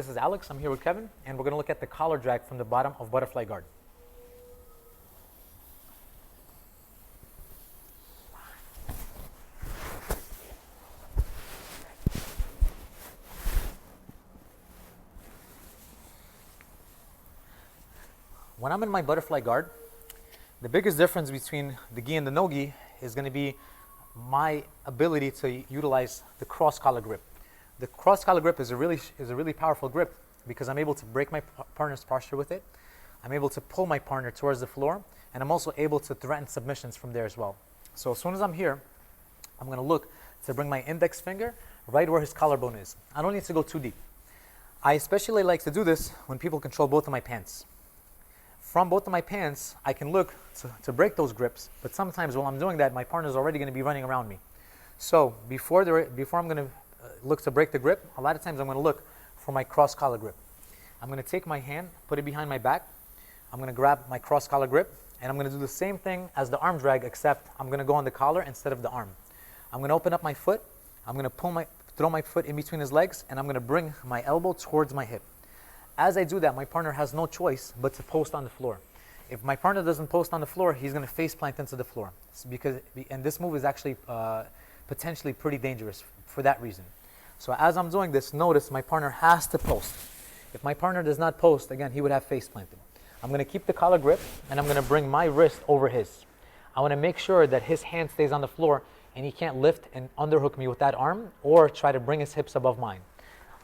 this is Alex. I'm here with Kevin, and we're going to look at the collar drag from the bottom of butterfly guard. When I'm in my butterfly guard, the biggest difference between the gi and the no gi is going to be my ability to utilize the cross collar grip. The cross collar grip is a really powerful grip because I'm able to break my partner's posture with it. I'm able to pull my partner towards the floor, and I'm also able to threaten submissions from there as well. So as soon as I'm here, I'm going to look to bring my index finger right where his collarbone is. I don't need to go too deep. I especially like to do this when people control both of my pants. From both of my pants, I can look to break those grips, but sometimes while I'm doing that, my partner is already going to be running around me. So before I'm going to look to break the grip, a lot of times I'm going to look for my cross collar grip. I'm going to take my hand, put it behind my back. I'm going to grab my cross collar grip, and I'm going to do the same thing as the arm drag, except I'm going to go on the collar instead of the arm. I'm going to open up my foot. I'm going to throw my foot in between his legs, and I'm going to bring my elbow towards my hip. As I do that, my partner has no choice but to post on the floor. If my partner doesn't post on the floor, he's going to face plant into the floor. And this move is actually potentially pretty dangerous for that reason. So as I'm doing this, notice my partner has to post. If my partner does not post, again, he would have face planted. I'm going to keep the collar grip, and I'm going to bring my wrist over his. I want to make sure that his hand stays on the floor, and he can't lift and underhook me with that arm or try to bring his hips above mine.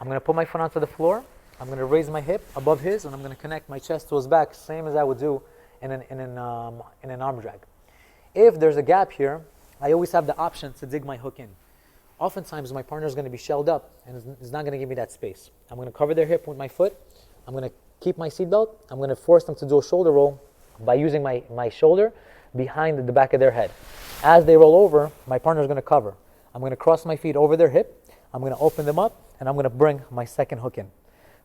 I'm going to put my foot onto the floor. I'm going to raise my hip above his, and I'm going to connect my chest to his back, same as I would do in an arm drag. If there's a gap here, I always have the option to dig my hook in. Oftentimes, my partner is going to be shelled up and is not going to give me that space. I'm going to cover their hip with my foot. I'm going to keep my seatbelt. I'm going to force them to do a shoulder roll by using my shoulder behind the back of their head. As they roll over, my partner is going to cover. I'm going to cross my feet over their hip. I'm going to open them up, and I'm going to bring my second hook in.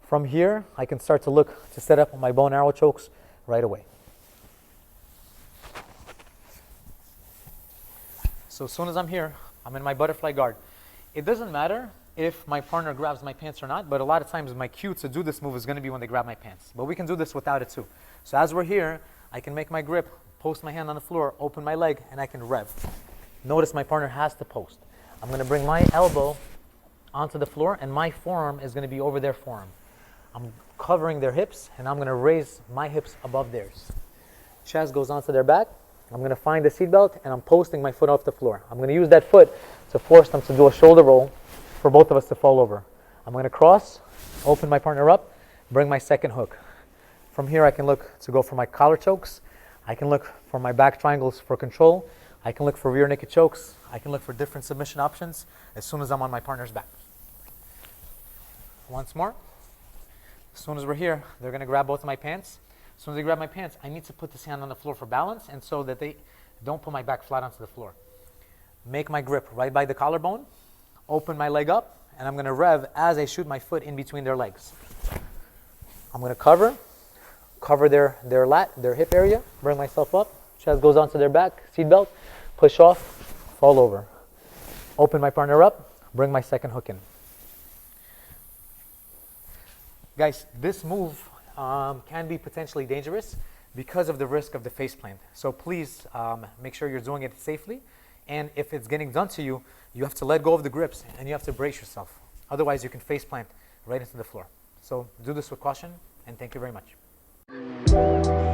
From here, I can start to look to set up my bow and arrow chokes right away. So as soon as I'm here, I'm in my butterfly guard. It doesn't matter if my partner grabs my pants or not, but a lot of times my cue to do this move is going to be when they grab my pants. But we can do this without it too. So as we're here, I can make my grip, post my hand on the floor, open my leg, and I can rev. Notice my partner has to post. I'm going to bring my elbow onto the floor, and my forearm is going to be over their forearm. I'm covering their hips, and I'm going to raise my hips above theirs. Chest goes onto their back. I'm going to find the seatbelt, and I'm posting my foot off the floor. I'm going to use that foot to force them to do a shoulder roll for both of us to fall over. I'm going to cross, open my partner up, bring my second hook. From here, I can look to go for my collar chokes. I can look for my back triangles for control. I can look for rear naked chokes. I can look for different submission options as soon as I'm on my partner's back. Once more. As soon as we're here, they're going to grab both of my pants. As soon as they grab my pants, I need to put this hand on the floor for balance and so that they don't put my back flat onto the floor. Make my grip right by the collarbone, open my leg up, and I'm going to rev as I shoot my foot in between their legs. I'm going to cover their hip area, bring myself up, chest goes onto their back, seatbelt, push off, fall over. Open my partner up, bring my second hook in. Guys, this move can be potentially dangerous because of the risk of the face plant. So please make sure you're doing it safely. And if it's getting done to you, you have to let go of the grips and you have to brace yourself. Otherwise, you can face plant right into the floor. So do this with caution, and thank you very much.